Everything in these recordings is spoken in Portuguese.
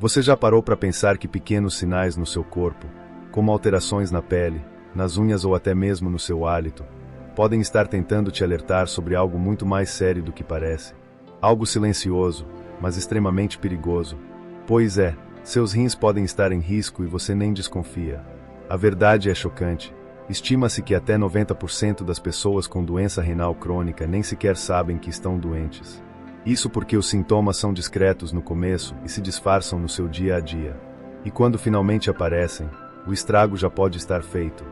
Você já parou para pensar que pequenos sinais no seu corpo, como alterações na pele, nas unhas ou até mesmo no seu hálito, podem estar tentando te alertar sobre algo muito mais sério do que parece? Algo silencioso, mas extremamente perigoso. Pois é, seus rins podem estar em risco e você nem desconfia. A verdade é chocante. Estima-se que até 90% das pessoas com doença renal crônica nem sequer sabem que estão doentes. Isso porque os sintomas são discretos no começo e se disfarçam no seu dia a dia. E quando finalmente aparecem, o estrago já pode estar feito.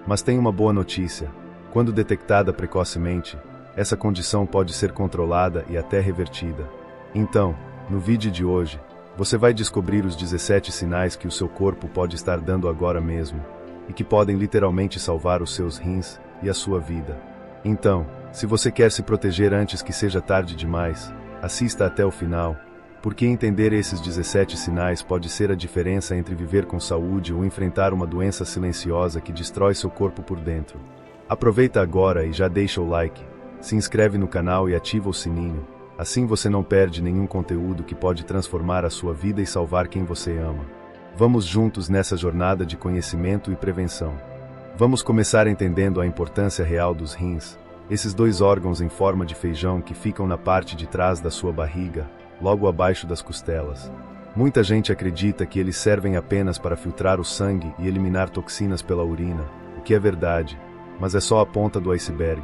Mas tem uma boa notícia. Quando detectada precocemente, essa condição pode ser controlada e até revertida. Então, no vídeo de hoje, você vai descobrir os 17 sinais que o seu corpo pode estar dando agora mesmo, e que podem literalmente salvar os seus rins e a sua vida. Então, se você quer se proteger antes que seja tarde demais, assista até o final, porque entender esses 17 sinais pode ser a diferença entre viver com saúde ou enfrentar uma doença silenciosa que destrói seu corpo por dentro. Aproveita agora e já deixa o like, se inscreve no canal e ativa o sininho, assim você não perde nenhum conteúdo que pode transformar a sua vida e salvar quem você ama. Vamos juntos nessa jornada de conhecimento e prevenção. Vamos começar entendendo a importância real dos rins, esses dois órgãos em forma de feijão que ficam na parte de trás da sua barriga, logo abaixo das costelas. Muita gente acredita que eles servem apenas para filtrar o sangue e eliminar toxinas pela urina, o que é verdade, mas é só a ponta do iceberg.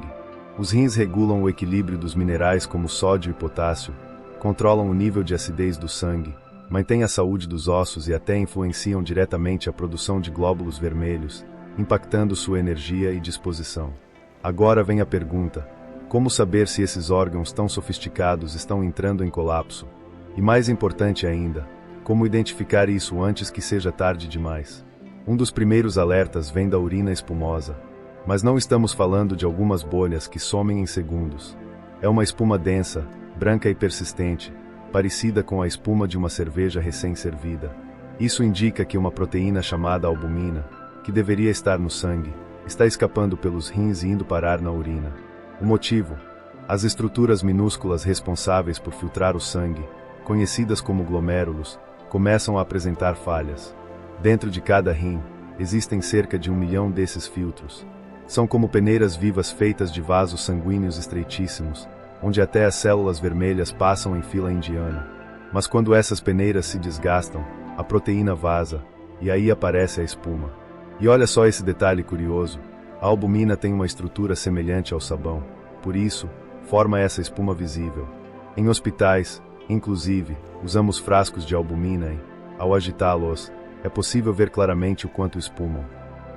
Os rins regulam o equilíbrio dos minerais como sódio e potássio, controlam o nível de acidez do sangue, mantêm a saúde dos ossos e até influenciam diretamente a produção de glóbulos vermelhos, impactando sua energia e disposição. Agora vem a pergunta: como saber se esses órgãos tão sofisticados estão entrando em colapso? E mais importante ainda, como identificar isso antes que seja tarde demais? Um dos primeiros alertas vem da urina espumosa. Mas não estamos falando de algumas bolhas que somem em segundos. É uma espuma densa, branca e persistente, parecida com a espuma de uma cerveja recém-servida. Isso indica que uma proteína chamada albumina, que deveria estar no sangue, está escapando pelos rins e indo parar na urina. O motivo? As estruturas minúsculas responsáveis por filtrar o sangue, conhecidas como glomérulos, começam a apresentar falhas. Dentro de cada rim, existem cerca de 1 milhão desses filtros. São como peneiras vivas feitas de vasos sanguíneos estreitíssimos, onde até as células vermelhas passam em fila indiana. Mas quando essas peneiras se desgastam, a proteína vaza, e aí aparece a espuma. E olha só esse detalhe curioso: a albumina tem uma estrutura semelhante ao sabão, por isso, forma essa espuma visível. Em hospitais, inclusive, usamos frascos de albumina e, ao agitá-los, é possível ver claramente o quanto espumam.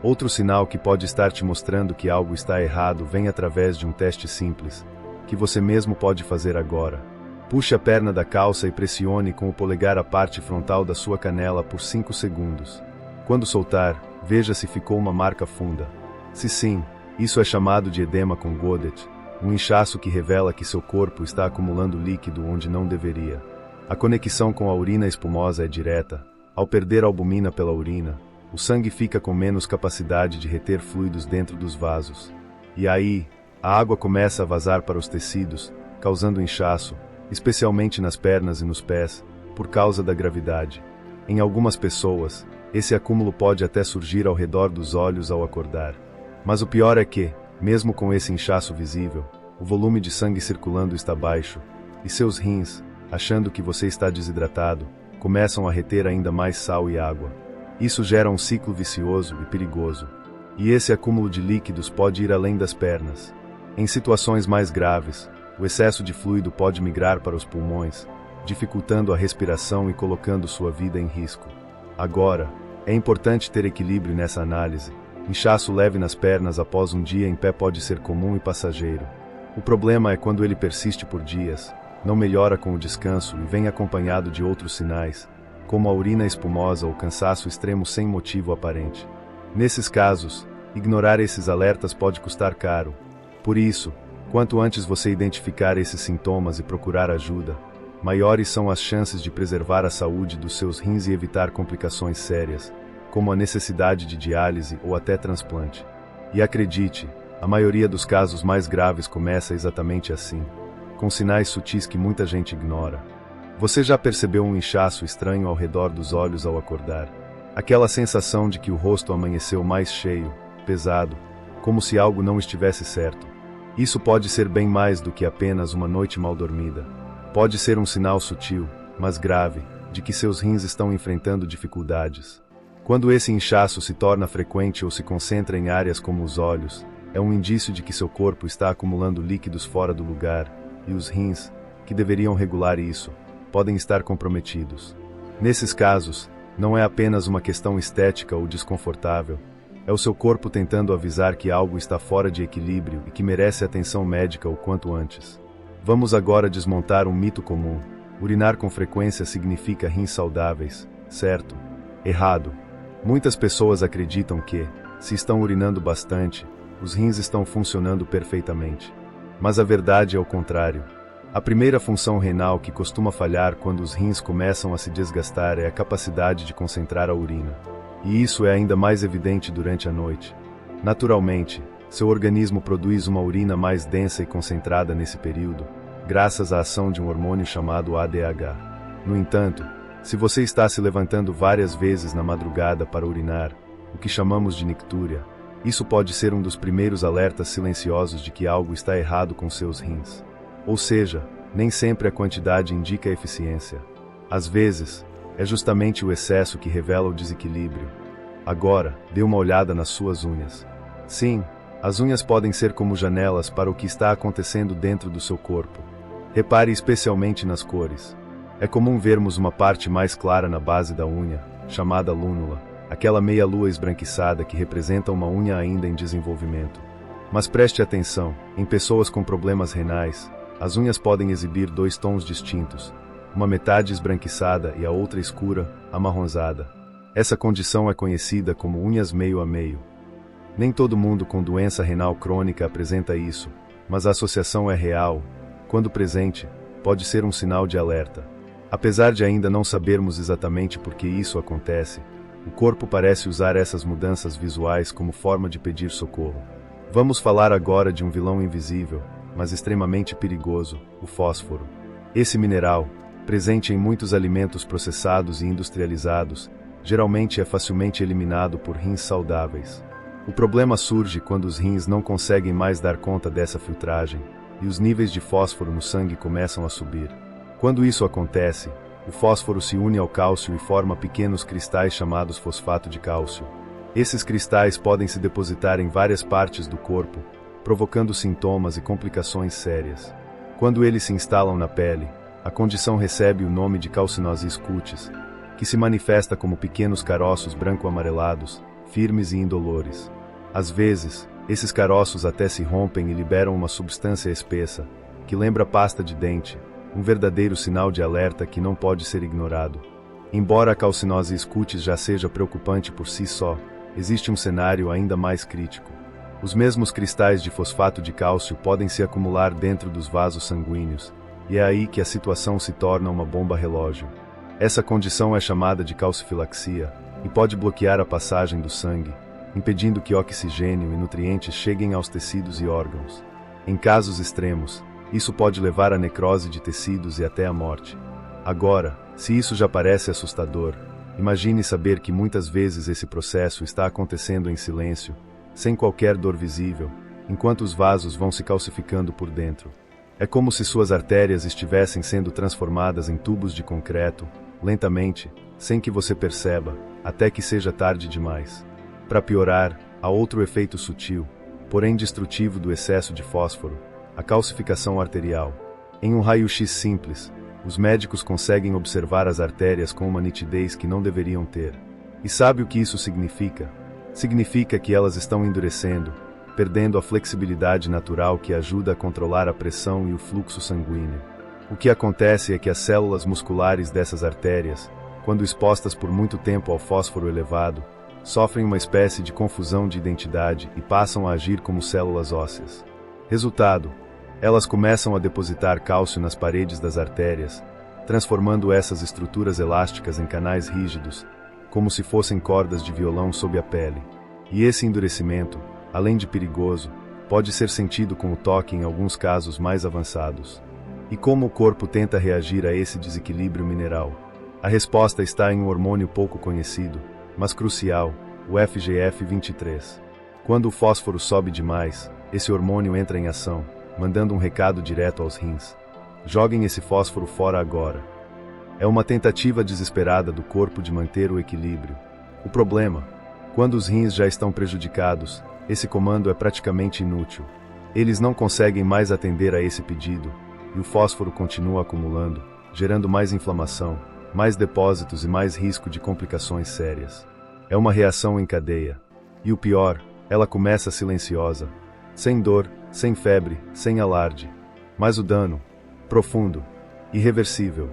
Outro sinal que pode estar te mostrando que algo está errado vem através de um teste simples, que você mesmo pode fazer agora. Puxe a perna da calça e pressione com o polegar a parte frontal da sua canela por 5 segundos. Quando soltar, veja se ficou uma marca funda. Se sim, isso é chamado de edema com Godet, um inchaço que revela que seu corpo está acumulando líquido onde não deveria. A conexão com a urina espumosa é direta. Ao perder a albumina pela urina, o sangue fica com menos capacidade de reter fluidos dentro dos vasos. E aí, a água começa a vazar para os tecidos, causando inchaço, especialmente nas pernas e nos pés, por causa da gravidade. Em algumas pessoas, esse acúmulo pode até surgir ao redor dos olhos ao acordar. Mas o pior é que, mesmo com esse inchaço visível, o volume de sangue circulando está baixo, e seus rins, achando que você está desidratado, começam a reter ainda mais sal e água. Isso gera um ciclo vicioso e perigoso. E esse acúmulo de líquidos pode ir além das pernas. Em situações mais graves, o excesso de fluido pode migrar para os pulmões, dificultando a respiração e colocando sua vida em risco. Agora, é importante ter equilíbrio nessa análise. Inchaço leve nas pernas após um dia em pé pode ser comum e passageiro. O problema é quando ele persiste por dias, não melhora com o descanso e vem acompanhado de outros sinais, como a urina espumosa ou cansaço extremo sem motivo aparente. Nesses casos, ignorar esses alertas pode custar caro. Por isso, quanto antes você identificar esses sintomas e procurar ajuda, maiores são as chances de preservar a saúde dos seus rins e evitar complicações sérias, como a necessidade de diálise ou até transplante. E acredite, a maioria dos casos mais graves começa exatamente assim, com sinais sutis que muita gente ignora. Você já percebeu um inchaço estranho ao redor dos olhos ao acordar? Aquela sensação de que o rosto amanheceu mais cheio, pesado, como se algo não estivesse certo. Isso pode ser bem mais do que apenas uma noite mal dormida. Pode ser um sinal sutil, mas grave, de que seus rins estão enfrentando dificuldades. Quando esse inchaço se torna frequente ou se concentra em áreas como os olhos, é um indício de que seu corpo está acumulando líquidos fora do lugar, e os rins, que deveriam regular isso, podem estar comprometidos. Nesses casos, não é apenas uma questão estética ou desconfortável, é o seu corpo tentando avisar que algo está fora de equilíbrio e que merece atenção médica o quanto antes. Vamos agora desmontar um mito comum. Urinar com frequência significa rins saudáveis, certo? Errado. Muitas pessoas acreditam que, se estão urinando bastante, os rins estão funcionando perfeitamente. Mas a verdade é o contrário. A primeira função renal que costuma falhar quando os rins começam a se desgastar é a capacidade de concentrar a urina. E isso é ainda mais evidente durante a noite. Naturalmente, seu organismo produz uma urina mais densa e concentrada nesse período, graças à ação de um hormônio chamado ADH. No entanto, se você está se levantando várias vezes na madrugada para urinar, o que chamamos de nictúria, isso pode ser um dos primeiros alertas silenciosos de que algo está errado com seus rins. Ou seja, nem sempre a quantidade indica a eficiência. Às vezes, é justamente o excesso que revela o desequilíbrio. Agora, dê uma olhada nas suas unhas. Sim, as unhas podem ser como janelas para o que está acontecendo dentro do seu corpo. Repare especialmente nas cores. É comum vermos uma parte mais clara na base da unha, chamada lúnula, aquela meia-lua esbranquiçada que representa uma unha ainda em desenvolvimento. Mas preste atenção, em pessoas com problemas renais, as unhas podem exibir dois tons distintos, uma metade esbranquiçada e a outra escura, amarronzada. Essa condição é conhecida como unhas meio a meio. Nem todo mundo com doença renal crônica apresenta isso, mas a associação é real. Quando presente, pode ser um sinal de alerta. Apesar de ainda não sabermos exatamente por que isso acontece, o corpo parece usar essas mudanças visuais como forma de pedir socorro. Vamos falar agora de um vilão invisível, mas extremamente perigoso, o fósforo. Esse mineral, presente em muitos alimentos processados e industrializados, geralmente é facilmente eliminado por rins saudáveis. O problema surge quando os rins não conseguem mais dar conta dessa filtragem, e os níveis de fósforo no sangue começam a subir. Quando isso acontece, o fósforo se une ao cálcio e forma pequenos cristais chamados fosfato de cálcio. Esses cristais podem se depositar em várias partes do corpo, provocando sintomas e complicações sérias. Quando eles se instalam na pele, a condição recebe o nome de calcinoses cutis, que se manifesta como pequenos caroços branco-amarelados, firmes e indolores. Às vezes, esses caroços até se rompem e liberam uma substância espessa, que lembra pasta de dente, um verdadeiro sinal de alerta que não pode ser ignorado. Embora a calcinose cutis já seja preocupante por si só, existe um cenário ainda mais crítico. Os mesmos cristais de fosfato de cálcio podem se acumular dentro dos vasos sanguíneos, e é aí que a situação se torna uma bomba relógio. Essa condição é chamada de calcifilaxia, e pode bloquear a passagem do sangue, impedindo que oxigênio e nutrientes cheguem aos tecidos e órgãos. Em casos extremos, isso pode levar à necrose de tecidos e até à morte. Agora, se isso já parece assustador, imagine saber que muitas vezes esse processo está acontecendo em silêncio, sem qualquer dor visível, enquanto os vasos vão se calcificando por dentro. É como se suas artérias estivessem sendo transformadas em tubos de concreto, lentamente, sem que você perceba, até que seja tarde demais. Para piorar, há outro efeito sutil, porém destrutivo do excesso de fósforo: a calcificação arterial. Em um raio-x simples, os médicos conseguem observar as artérias com uma nitidez que não deveriam ter. E sabe o que isso significa? Significa que elas estão endurecendo, perdendo a flexibilidade natural que ajuda a controlar a pressão e o fluxo sanguíneo. O que acontece é que as células musculares dessas artérias, quando expostas por muito tempo ao fósforo elevado, sofrem uma espécie de confusão de identidade e passam a agir como células ósseas. Resultado: elas começam a depositar cálcio nas paredes das artérias, transformando essas estruturas elásticas em canais rígidos, como se fossem cordas de violão sob a pele. E esse endurecimento, além de perigoso, pode ser sentido com o toque em alguns casos mais avançados. E como o corpo tenta reagir a esse desequilíbrio mineral? A resposta está em um hormônio pouco conhecido, mas crucial, o FGF23. Quando o fósforo sobe demais, esse hormônio entra em ação, mandando um recado direto aos rins: joguem esse fósforo fora agora. É uma tentativa desesperada do corpo de manter o equilíbrio. O problema: quando os rins já estão prejudicados, esse comando é praticamente inútil. Eles não conseguem mais atender a esse pedido, e o fósforo continua acumulando, gerando mais inflamação, mais depósitos e mais risco de complicações sérias. É uma reação em cadeia. E o pior, ela começa silenciosa, sem dor, sem febre, sem alarde. Mas o dano, profundo, irreversível.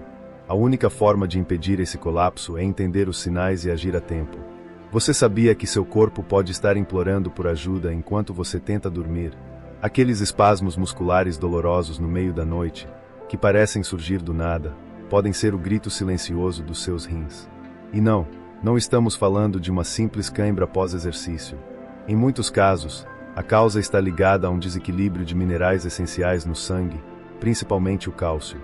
A única forma de impedir esse colapso é entender os sinais e agir a tempo. Você sabia que seu corpo pode estar implorando por ajuda enquanto você tenta dormir? Aqueles espasmos musculares dolorosos no meio da noite, que parecem surgir do nada, podem ser o grito silencioso dos seus rins. E não estamos falando de uma simples cãibra pós-exercício. Em muitos casos, a causa está ligada a um desequilíbrio de minerais essenciais no sangue, principalmente o cálcio.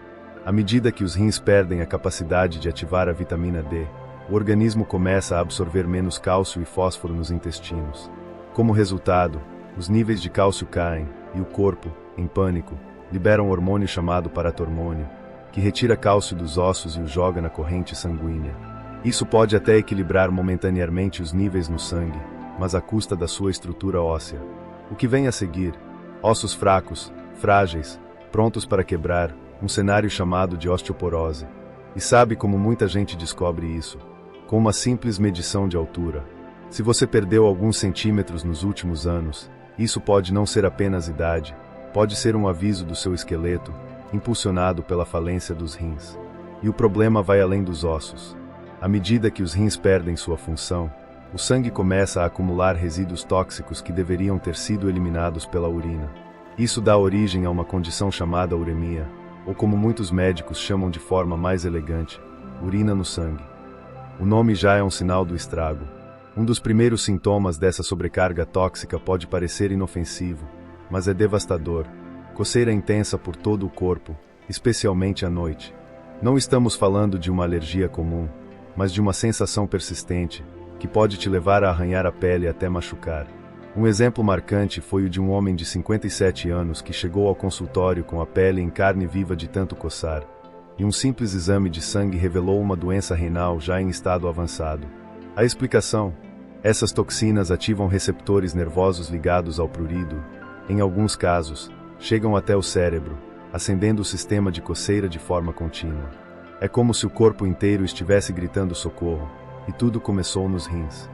À medida que os rins perdem a capacidade de ativar a vitamina D, o organismo começa a absorver menos cálcio e fósforo nos intestinos. Como resultado, os níveis de cálcio caem, e o corpo, em pânico, libera um hormônio chamado paratormônio, que retira cálcio dos ossos e o joga na corrente sanguínea. Isso pode até equilibrar momentaneamente os níveis no sangue, mas à custa da sua estrutura óssea. O que vem a seguir? Ossos fracos, frágeis, prontos para quebrar, um cenário chamado de osteoporose. E sabe como muita gente descobre isso? Com uma simples medição de altura. Se você perdeu alguns centímetros nos últimos anos, isso pode não ser apenas idade, pode ser um aviso do seu esqueleto, impulsionado pela falência dos rins. E o problema vai além dos ossos. À medida que os rins perdem sua função, o sangue começa a acumular resíduos tóxicos que deveriam ter sido eliminados pela urina. Isso dá origem a uma condição chamada uremia, ou como muitos médicos chamam de forma mais elegante, urina no sangue. O nome já é um sinal do estrago. Um dos primeiros sintomas dessa sobrecarga tóxica pode parecer inofensivo, mas é devastador. Coceira intensa por todo o corpo, especialmente à noite. Não estamos falando de uma alergia comum, mas de uma sensação persistente, que pode te levar a arranhar a pele até machucar. Um exemplo marcante foi o de um homem de 57 anos que chegou ao consultório com a pele em carne viva de tanto coçar, e um simples exame de sangue revelou uma doença renal já em estado avançado. A explicação: essas toxinas ativam receptores nervosos ligados ao prurido. Em alguns casos, chegam até o cérebro, acendendo o sistema de coceira de forma contínua. É como se o corpo inteiro estivesse gritando socorro, e tudo começou nos rins.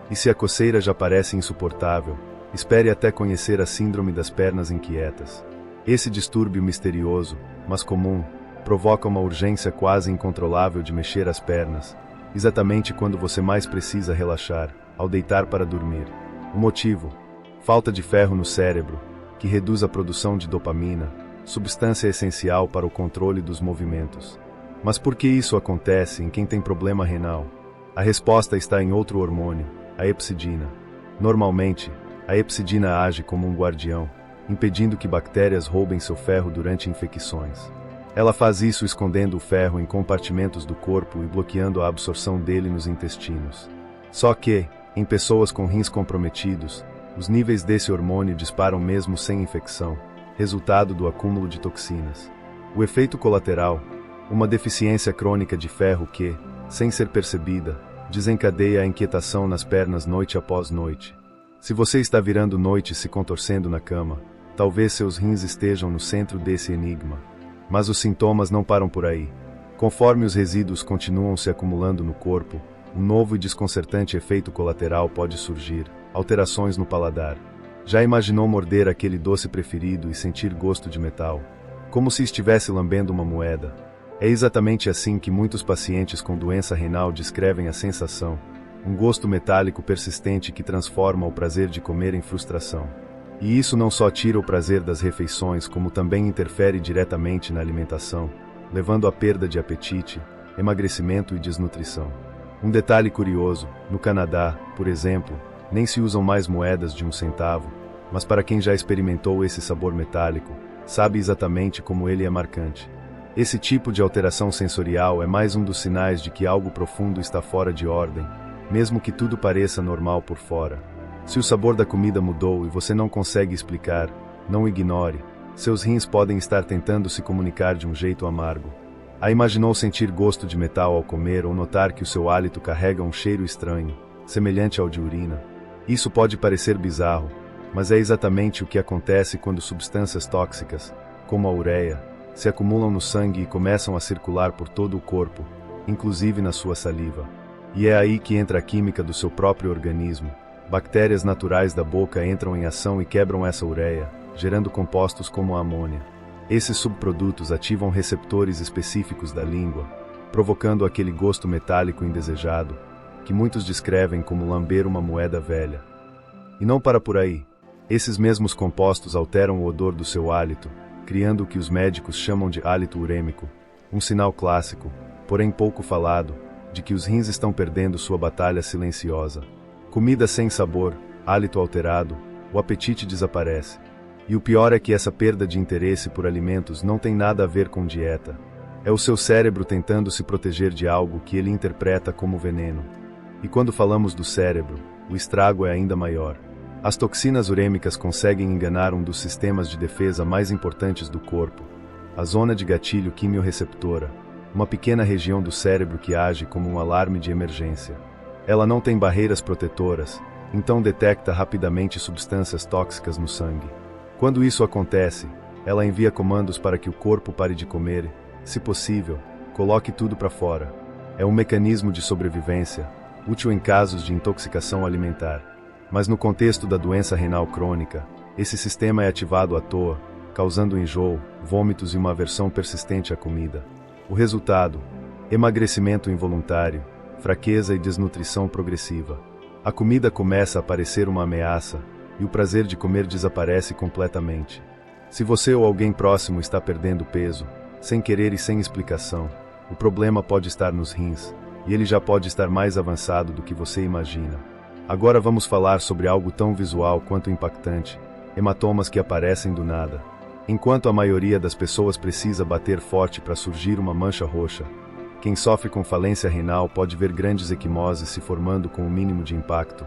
E se a coceira já parece insuportável, espere até conhecer a síndrome das pernas inquietas. Esse distúrbio misterioso, mas comum, provoca uma urgência quase incontrolável de mexer as pernas, exatamente quando você mais precisa relaxar, ao deitar para dormir. O motivo: falta de ferro no cérebro, que reduz a produção de dopamina, substância essencial para o controle dos movimentos. Mas por que isso acontece em quem tem problema renal? A resposta está em outro hormônio, a hepcidina. Normalmente, a hepcidina age como um guardião, impedindo que bactérias roubem seu ferro durante infecções. Ela faz isso escondendo o ferro em compartimentos do corpo e bloqueando a absorção dele nos intestinos. Só que, em pessoas com rins comprometidos, os níveis desse hormônio disparam mesmo sem infecção, resultado do acúmulo de toxinas. O efeito colateral: uma deficiência crônica de ferro que, sem ser percebida, desencadeia a inquietação nas pernas noite após noite. Se você está virando noite se contorcendo na cama, talvez seus rins estejam no centro desse enigma. Mas os sintomas não param por aí. Conforme os resíduos continuam se acumulando no corpo, um novo e desconcertante efeito colateral pode surgir: alterações no paladar. Já imaginou morder aquele doce preferido e sentir gosto de metal? Como se estivesse lambendo uma moeda. É exatamente assim que muitos pacientes com doença renal descrevem a sensação: um gosto metálico persistente que transforma o prazer de comer em frustração. E isso não só tira o prazer das refeições, como também interfere diretamente na alimentação, levando à perda de apetite, emagrecimento e desnutrição. Um detalhe curioso: no Canadá, por exemplo, nem se usam mais moedas de 1 centavo, mas para quem já experimentou esse sabor metálico, sabe exatamente como ele é marcante. Esse tipo de alteração sensorial é mais um dos sinais de que algo profundo está fora de ordem, mesmo que tudo pareça normal por fora. Se o sabor da comida mudou e você não consegue explicar, não ignore. Seus rins podem estar tentando se comunicar de um jeito amargo. Imaginou sentir gosto de metal ao comer ou notar que o seu hálito carrega um cheiro estranho, semelhante ao de urina? Isso pode parecer bizarro, mas é exatamente o que acontece quando substâncias tóxicas, como a ureia, se acumulam no sangue e começam a circular por todo o corpo, inclusive na sua saliva. E é aí que entra a química do seu próprio organismo. Bactérias naturais da boca entram em ação e quebram essa ureia, gerando compostos como a amônia. Esses subprodutos ativam receptores específicos da língua, provocando aquele gosto metálico indesejado, que muitos descrevem como lamber uma moeda velha. E não para por aí. Esses mesmos compostos alteram o odor do seu hálito, criando o que os médicos chamam de hálito urêmico, um sinal clássico, porém pouco falado, de que os rins estão perdendo sua batalha silenciosa. Comida sem sabor, hálito alterado, o apetite desaparece. E o pior é que essa perda de interesse por alimentos não tem nada a ver com dieta. É o seu cérebro tentando se proteger de algo que ele interpreta como veneno. E quando falamos do cérebro, o estrago é ainda maior. As toxinas urêmicas conseguem enganar um dos sistemas de defesa mais importantes do corpo, a zona de gatilho quimiorreceptora, uma pequena região do cérebro que age como um alarme de emergência. Ela não tem barreiras protetoras, então detecta rapidamente substâncias tóxicas no sangue. Quando isso acontece, ela envia comandos para que o corpo pare de comer, se possível, coloque tudo para fora. É um mecanismo de sobrevivência, útil em casos de intoxicação alimentar. Mas no contexto da doença renal crônica, esse sistema é ativado à toa, causando enjoo, vômitos e uma aversão persistente à comida. O resultado: emagrecimento involuntário, fraqueza e desnutrição progressiva. A comida começa a parecer uma ameaça, e o prazer de comer desaparece completamente. Se você ou alguém próximo está perdendo peso, sem querer e sem explicação, o problema pode estar nos rins, e ele já pode estar mais avançado do que você imagina. Agora vamos falar sobre algo tão visual quanto impactante: hematomas que aparecem do nada. Enquanto a maioria das pessoas precisa bater forte para surgir uma mancha roxa, quem sofre com falência renal pode ver grandes equimoses se formando com o mínimo de impacto,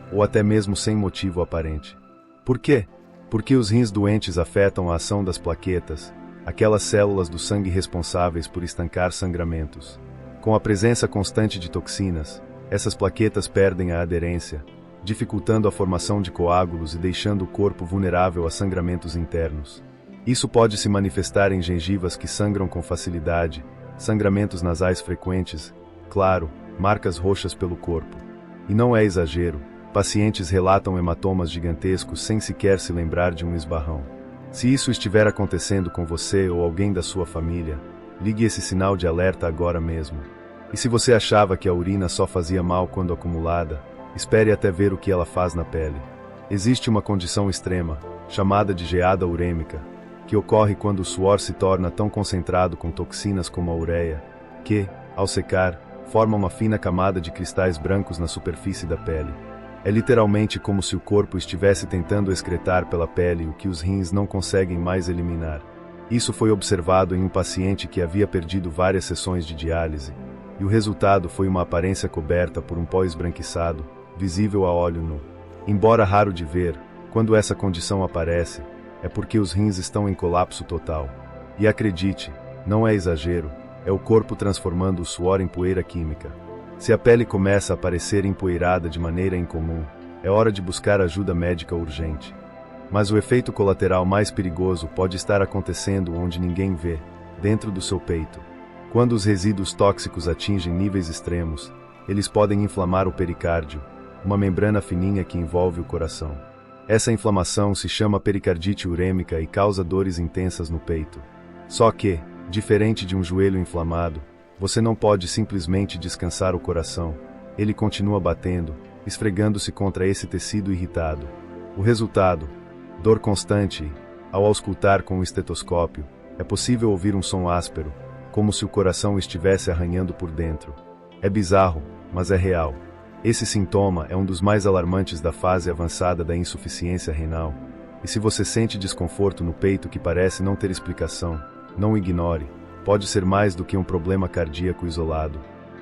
ou até mesmo sem motivo aparente. Por quê? Porque os rins doentes afetam a ação das plaquetas, aquelas células do sangue responsáveis por estancar sangramentos. Com a presença constante de toxinas, essas plaquetas perdem a aderência, dificultando a formação de coágulos e deixando o corpo vulnerável a sangramentos internos. Isso pode se manifestar em gengivas que sangram com facilidade, sangramentos nasais frequentes, claro, marcas roxas pelo corpo. E não é exagero, pacientes relatam hematomas gigantescos sem sequer se lembrar de um esbarrão. Se isso estiver acontecendo com você ou alguém da sua família, ligue esse sinal de alerta agora mesmo. E se você achava que a urina só fazia mal quando acumulada, espere até ver o que ela faz na pele. Existe uma condição extrema, chamada de geada urêmica, que ocorre quando o suor se torna tão concentrado com toxinas como a ureia, que, ao secar, forma uma fina camada de cristais brancos na superfície da pele. É literalmente como se o corpo estivesse tentando excretar pela pele o que os rins não conseguem mais eliminar. Isso foi observado em um paciente que havia perdido várias sessões de diálise, e o resultado foi uma aparência coberta por um pó esbranquiçado, visível a olho nu. Embora raro de ver, quando essa condição aparece, é porque os rins estão em colapso total. E acredite, não é exagero, é o corpo transformando o suor em poeira química. Se a pele começa a parecer empoeirada de maneira incomum, é hora de buscar ajuda médica urgente. Mas o efeito colateral mais perigoso pode estar acontecendo onde ninguém vê, dentro do seu peito. Quando os resíduos tóxicos atingem níveis extremos, eles podem inflamar o pericárdio, uma membrana fininha que envolve o coração. Essa inflamação se chama pericardite urêmica e causa dores intensas no peito. Só que, diferente de um joelho inflamado, você não pode simplesmente descansar o coração. Ele continua batendo, esfregando-se contra esse tecido irritado. O resultado: dor constante e, ao auscultar com o estetoscópio, é possível ouvir um som áspero, como se o coração estivesse arranhando por dentro. É bizarro, mas é real. Esse sintoma é um dos mais alarmantes da fase avançada da insuficiência renal, E se você sente desconforto no peito que parece não ter explicação, não o ignore. Pode ser mais do que um problema cardíaco isolado.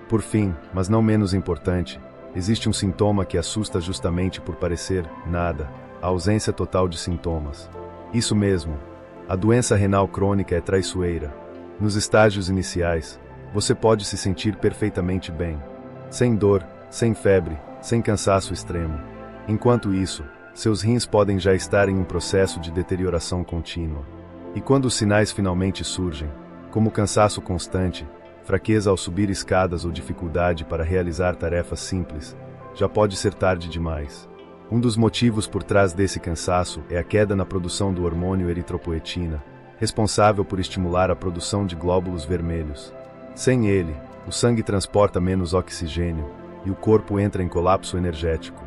Por fim, mas não menos importante, existe um sintoma que assusta justamente por parecer nada: a ausência total de sintomas. Isso mesmo, a doença renal crônica é traiçoeira. Nos estágios iniciais, você pode se sentir perfeitamente bem, sem dor, sem febre, sem cansaço extremo. Enquanto isso, seus rins podem já estar em um processo de deterioração contínua. E quando os sinais finalmente surgem, como cansaço constante, fraqueza ao subir escadas ou dificuldade para realizar tarefas simples, já pode ser tarde demais. Um dos motivos por trás desse cansaço é a queda na produção do hormônio eritropoetina, responsável por estimular a produção de glóbulos vermelhos. Sem ele, o sangue transporta menos oxigênio e o corpo entra em colapso energético.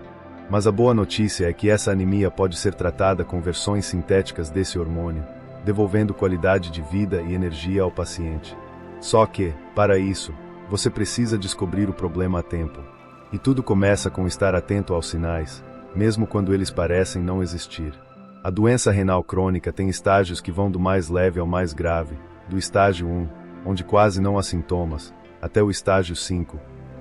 Mas a boa notícia é que essa anemia pode ser tratada com versões sintéticas desse hormônio, devolvendo qualidade de vida e energia ao paciente. Só que, para isso, você precisa descobrir o problema a tempo. E tudo começa com estar atento aos sinais, mesmo quando eles parecem não existir. A doença renal crônica tem estágios que vão do mais leve ao mais grave, do estágio 1, onde quase não há sintomas, até o estágio 5,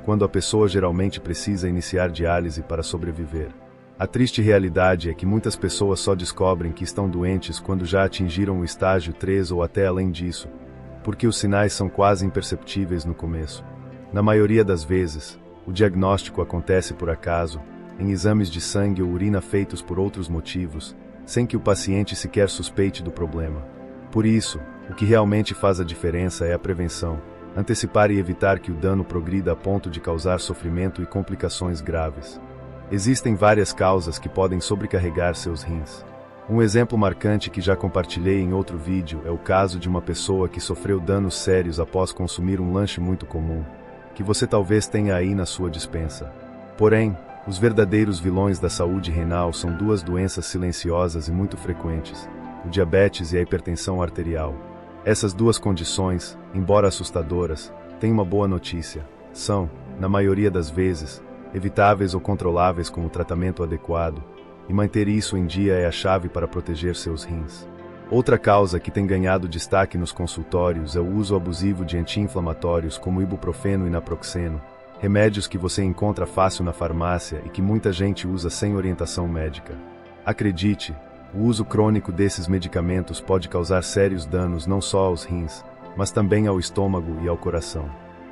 quando a pessoa geralmente precisa iniciar diálise para sobreviver. A triste realidade é que muitas pessoas só descobrem que estão doentes quando já atingiram o estágio 3 ou até além disso, porque os sinais são quase imperceptíveis no começo. Na maioria das vezes, o diagnóstico acontece por acaso, em exames de sangue ou urina feitos por outros motivos, sem que o paciente sequer suspeite do problema. Por isso, o que realmente faz a diferença é a prevenção, antecipar e evitar que o dano progrida a ponto de causar sofrimento e complicações graves. Existem várias causas que podem sobrecarregar seus rins. Um exemplo marcante que já compartilhei em outro vídeo é o caso de uma pessoa que sofreu danos sérios após consumir um lanche muito comum, que você talvez tenha aí na sua despensa. Porém, os verdadeiros vilões da saúde renal são duas doenças silenciosas e muito frequentes: o diabetes e a hipertensão arterial. Essas duas condições, embora assustadoras, têm uma boa notícia: são, na maioria das vezes, evitáveis ou controláveis com o tratamento adequado, e manter isso em dia é a chave para proteger seus rins. Outra causa que tem ganhado destaque nos consultórios é o uso abusivo de anti-inflamatórios como ibuprofeno e naproxeno, remédios que você encontra fácil na farmácia e que muita gente usa sem orientação médica. Acredite, o uso crônico desses medicamentos pode causar sérios danos não só aos rins, mas também ao estômago e ao coração.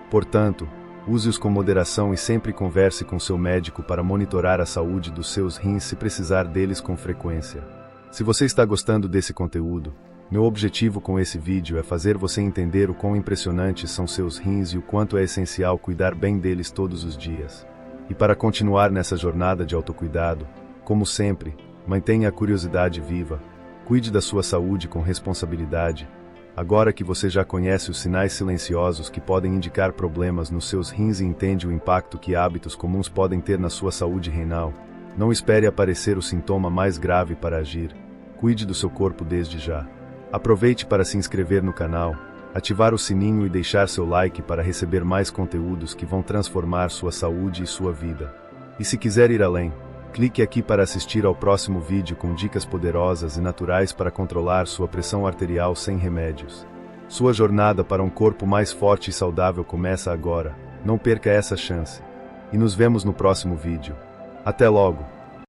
Portanto, use-os com moderação e sempre converse com seu médico para monitorar a saúde dos seus rins se precisar deles com frequência. Se você está gostando desse conteúdo, meu objetivo com esse vídeo é fazer você entender o quão impressionantes são seus rins e o quanto é essencial cuidar bem deles todos os dias. E para continuar nessa jornada de autocuidado, como sempre, mantenha a curiosidade viva, cuide da sua saúde com responsabilidade. Agora que você já conhece os sinais silenciosos que podem indicar problemas nos seus rins e entende o impacto que hábitos comuns podem ter na sua saúde renal, não espere aparecer o sintoma mais grave para agir. Cuide do seu corpo desde já. Aproveite para se inscrever no canal, ativar o sininho e deixar seu like para receber mais conteúdos que vão transformar sua saúde e sua vida. E se quiser ir além, clique aqui para assistir ao próximo vídeo com dicas poderosas e naturais para controlar sua pressão arterial sem remédios. Sua jornada para um corpo mais forte e saudável começa agora. Não perca essa chance. E nos vemos no próximo vídeo. Até logo!